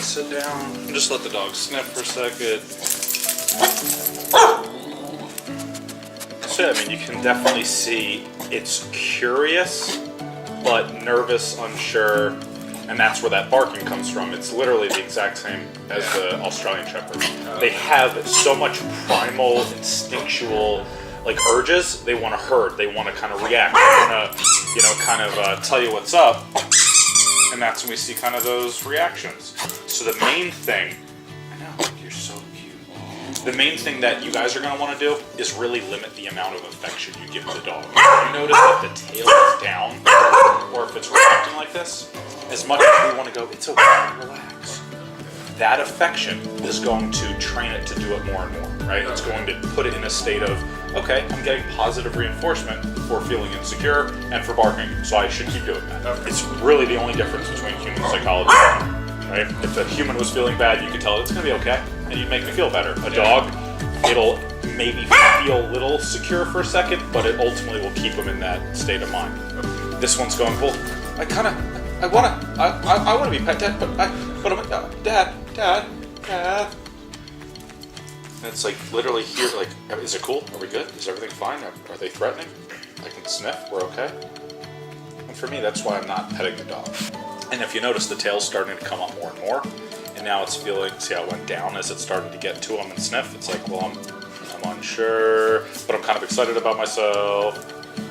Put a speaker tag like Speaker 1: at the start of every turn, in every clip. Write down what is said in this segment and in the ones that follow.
Speaker 1: sit down and just let the dog sniff for a second. So, I mean, you can definitely see it's curious, but nervous, unsure, and that's where that barking comes from. It's literally the exact same as the Australian Shepherd. They have so much primal, instinctual, like urges. They want to herd. They want to kind of react. They want to, you know, kind of tell you what's up. And that's when we see kind of those reactions. So the main thing, I know, you're so cute. The main thing that you guys are going to want to do is really limit the amount of affection you give the dog. If you notice that the tail is down, or if it's reacting like this, as much as we want to go, it's okay, relax. That affection is going to train it to do it more and more, right? It's going to put it in a state of, okay, I'm getting positive reinforcement for feeling insecure and for barking, so I should keep doing that. Okay. It's really the only difference between human psychology, right? If a human was feeling bad, you could tell it's gonna be okay, and you'd make me feel better. A dog, it'll maybe feel a little secure for a second, but it ultimately will keep them in that state of mind. Okay. This one's going, well, I wanna be pet dad, but I'm dad. And it's like literally here, like, is it cool? Are we good? Is everything fine? Are they threatening? I can sniff, we're okay. And for me, that's why I'm not petting the dog. And if you notice, the tail's starting to come up more and more, and now it's feeling, see how it went down as it started to get to him and sniff? It's like, well, I'm unsure, but I'm kind of excited about myself.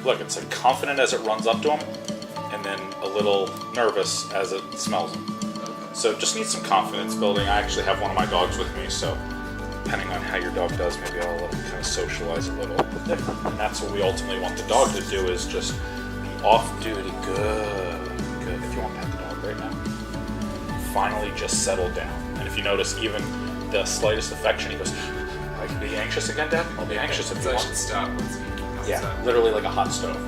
Speaker 1: Look, it's like confident as it runs up to him, and then a little nervous as it smells him. So just need some confidence building. I actually have one of my dogs with me, so depending on how your dog does, maybe I'll let him kind of socialize a little different. And that's what we ultimately want the dog to do, is just be off duty. Good. If you want to pet the dog right now, finally just settle down. And if you notice, even the slightest affection, he goes, I can be anxious again, Dad? I'll be anxious if you want.
Speaker 2: I should stop once he comes
Speaker 1: Yeah, literally like a hot stove,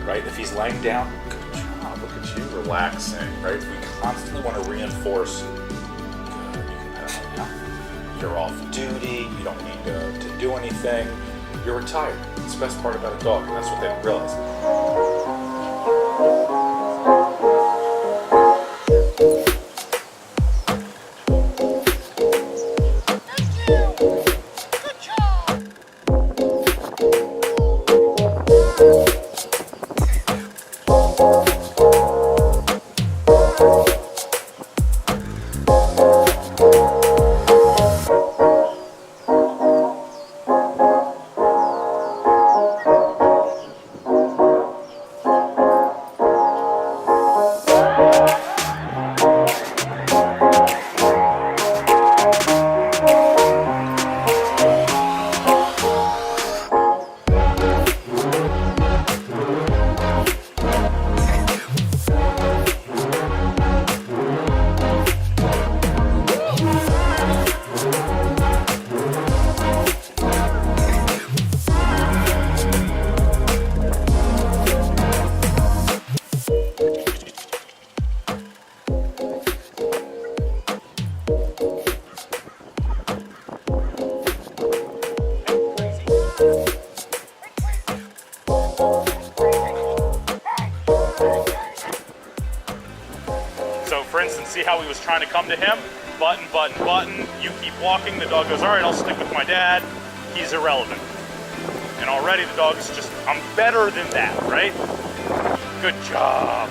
Speaker 1: right? If he's laying down, good job, look at you relaxing, right? We constantly want to reinforce, good, you can pet him right now. You're off duty, you don't need to do anything, you're retired. It's the best part about a dog, and that's what they don't realize. So for instance, see how he was trying to come to him? Button, button, button. You keep walking, the dog goes, all right, I'll stick with my dad. He's irrelevant. And already the dog is just, I'm better than that, right? Good job.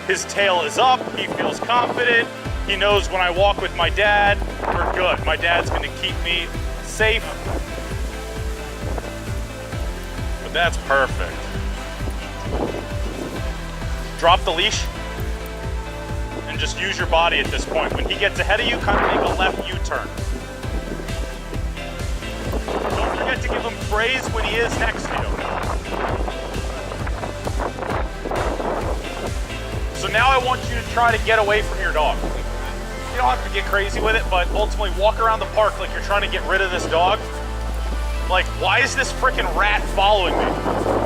Speaker 1: His tail is up, he feels confident. He knows when I walk with my dad, we're good. My dad's gonna keep me safe. But that's perfect. Drop the leash and just use your body at this point. When he gets ahead of you, kind of make a left U-turn. Don't forget to give him praise when he is next to you. So now I want you to try to get away from your dog. You don't have to get crazy with it, but ultimately walk around the park like you're trying to get rid of this dog. Like, why is this freaking rat following me?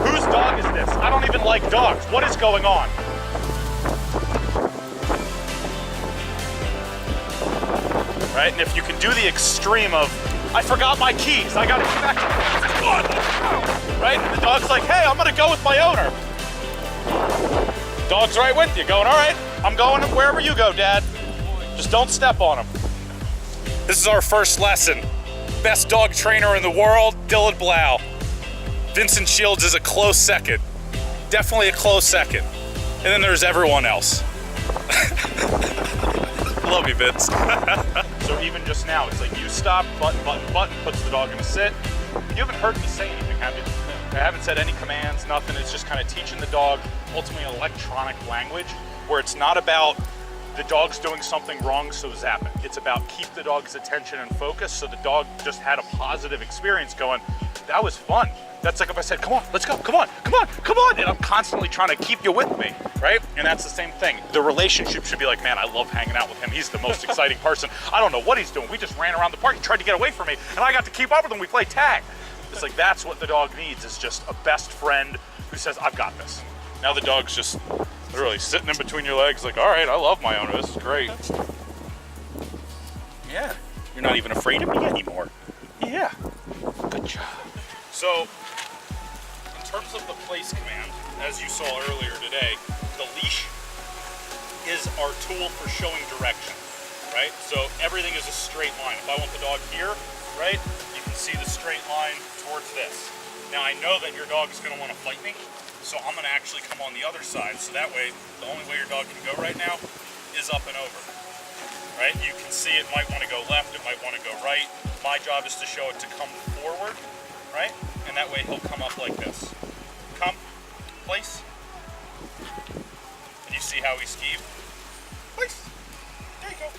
Speaker 1: Whose dog is this? I don't even like dogs. What is going on? Right, and if you can do the extreme of, I forgot my keys, I gotta get back to the right? And the dog's like, hey, I'm gonna go with my owner. Dog's right with you, going, all right, I'm going wherever you go, Dad. Just don't step on him. This is our first lesson. Best dog trainer in the world, Dylan Blau. Vincent Shields is a close second. Definitely a close second. And then there's everyone else. Love you, Vince. So even just now, it's like you stop, button, button, button, puts the dog in a sit. You haven't heard me say anything, have you? I haven't said any commands, nothing. It's just kind of teaching the dog ultimately electronic language where it's not about the dog's doing something wrong, so zap it. It's about keep the dog's attention and focus so the dog just had a positive experience going, that was fun. That's like if I said, come on, let's go, come on, come on, come on. And I'm constantly trying to keep you with me, right? And that's the same thing. The relationship should be like, man, I love hanging out with him. He's the most exciting person. I don't know what he's doing. We just ran around the park. He tried to get away from me and I got to keep up with him. We played tag. It's like, that's what the dog needs, is just a best friend who says, I've got this. Now the dog's just literally sitting in between your legs like, all right, I love my owner, this is great. Yeah, you're not even afraid of me anymore. Yeah, good job. So, in terms of the place command, as you saw earlier today, the leash is our tool for showing direction, right? So everything is a straight line. If I want the dog here, right, you can see the straight line towards this. Now I know that your dog is gonna wanna fight me, so I'm gonna actually come on the other side. So that way, the only way your dog can go right now is up and over, right? You can see it might wanna go left, it might wanna go right. My job is to show it to come forward, right? And that way he'll come up like this. Come, place. And you see how he skied? Place. There you go.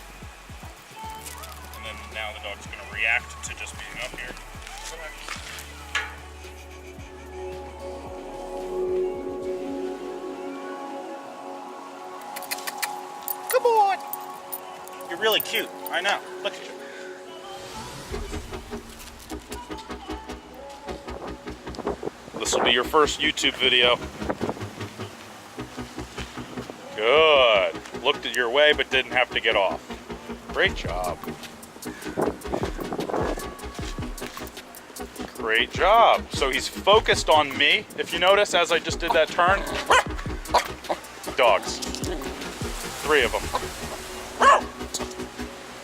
Speaker 1: And then now the dog's gonna react to just being up here. Come on. Come on. You're really cute. I know. Look at you. This will be your first YouTube video. Good. Looked at your way, but didn't have to get off. Great job. Great job. So he's focused on me. If you notice, as I just did that turn, dogs. 3 of them.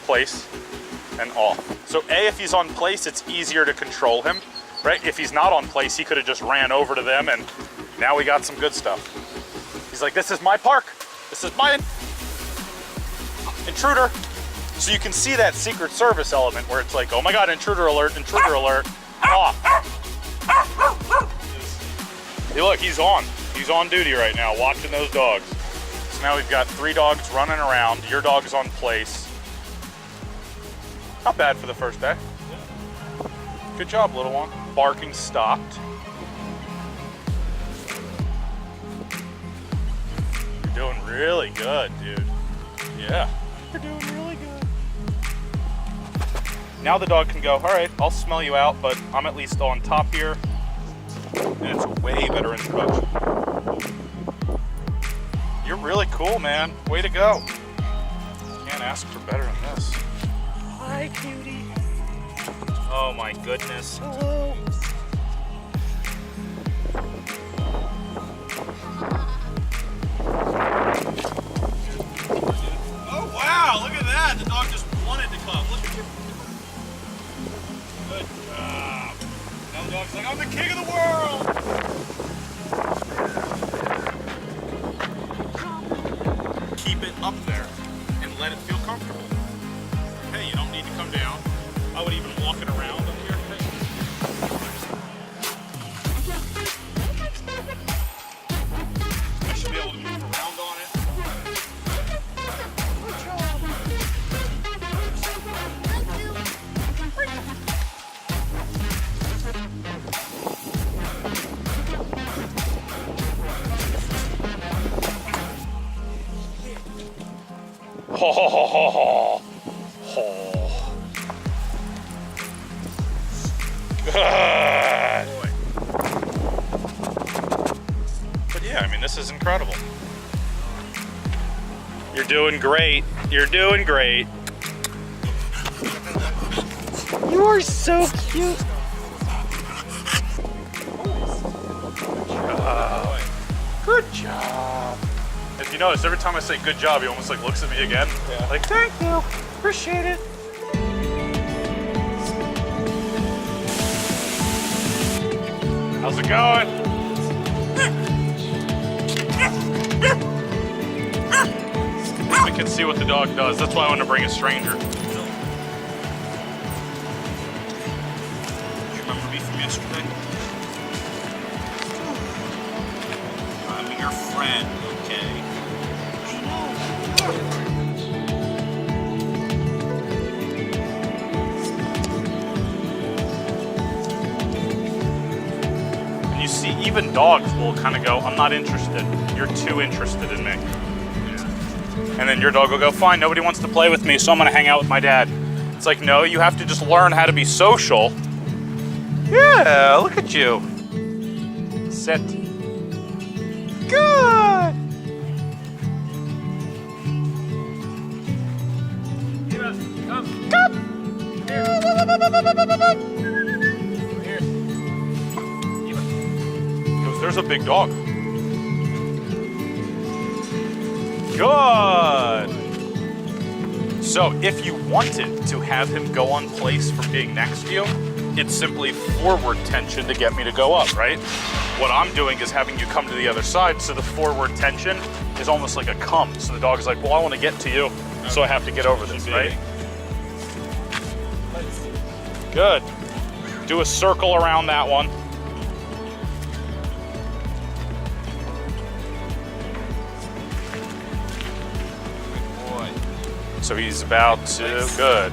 Speaker 1: Place and off. So A, if he's on place, it's easier to control him, right? If he's not on place, he could have just ran over to them and now we got some good stuff. He's like, this is my park. This is my intruder. So you can see that Secret Service element where it's like, oh my God, intruder alert, off. Hey, look, he's on. He's on duty right now, watching those dogs. So now we've got 3 dogs running around. Your dog's on place. Not bad for the first day. Good job, little one. Barking stopped. You're doing really good, dude. Yeah, you're doing really good. Now the dog can go, all right, I'll smell you out, but I'm at least on top here. And it's a way better introduction. You're really cool, man. Way to go. Can't ask for better than this. Hi, cutie. Oh my goodness. Hello. Oh wow, look at that. The dog just wanted to come. Look at you. Good job. Now the dog's like, I'm the king of the world. Keep it up there and let it feel comfortable. Hey, you don't need to come down. I would even walk it around up here. I should be able to move around on it. Good job. Ho ho ho ho ho. Oh. Good. But yeah, I mean, this is incredible. You're doing great. You're doing great. You are so cute. Good job. Good job. If you notice every time I say good job, he almost like looks at me again.
Speaker 2: Yeah.
Speaker 1: Like, thank you, appreciate it. How's it going? I can see what the dog does. That's why I want to bring a stranger. Do you remember me from yesterday? I'm your friend, okay? And you see, even dogs will kind of go, I'm not interested. You're too interested in me. And then your dog will go, fine, nobody wants to play with me, so I'm gonna hang out with my dad. It's like, no, you have to just learn how to be social. Yeah, look at you. Sit. Good.
Speaker 2: Come.
Speaker 1: Come.
Speaker 2: Here.
Speaker 1: There's a big dog. Good. So if you wanted to have him go on place from being next to you, it's simply forward tension to get me to go up, right? What I'm doing is having you come to the other side, so the forward tension is almost like a come. So the dog is like, well, I want to get to you, so I have to get over this, right? Good. Do a circle around that one. So he's about to, good.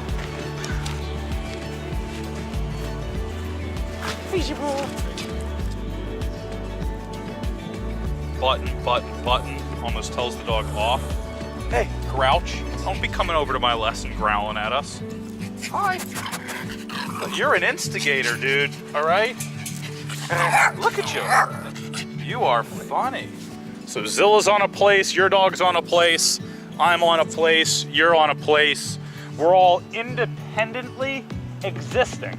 Speaker 1: Button, button, button, almost tells the dog off. Hey, Grouch, don't be coming over to my lesson growling at us. Hi. You're an instigator, dude, all right? Look at you. You are funny. So Zilla's on a place, your dog's on a place, I'm on a place, you're on a place. We're all independently existing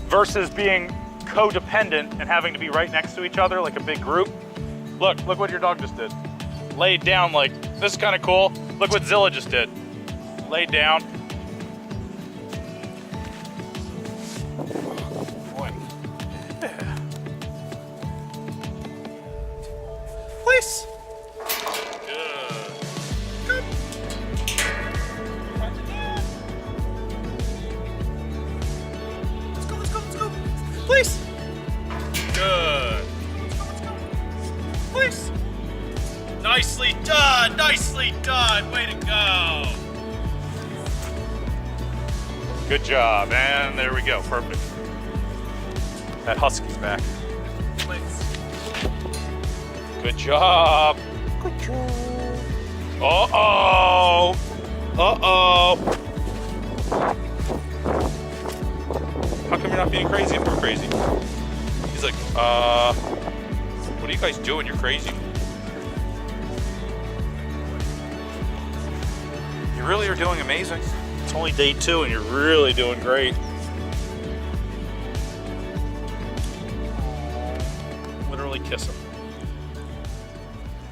Speaker 1: versus being codependent and having to be right next to each other like a big group. Look what your dog just did. Laid down like, this is kind of cool. Look what Zilla just did. Laid down. Boy. Yeah. Please. Please. Good. Please. Nicely done. Nicely done. Way to go. Good job. And there we go. Perfect. That husky's back. Please. Good job. Good job. Uh-oh. Uh-oh. How come you're not being crazy if we're crazy? He's like, what are you guys doing? You're crazy. You really are doing amazing. It's only day 2 and you're really doing great. Literally kiss him.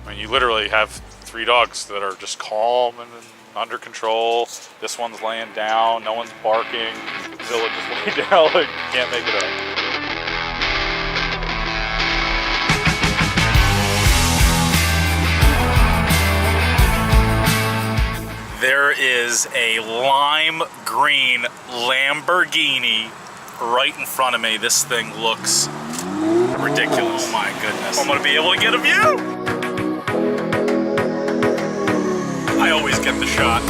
Speaker 1: I mean, you literally have 3 dogs that are just calm and under control. This one's laying down, no one's barking. Zilla just laid down like can't make it up. There is a lime green Lamborghini right in front of me. This thing looks ridiculous. Oh my goodness. I'm gonna be able to get a view. I always get the shot.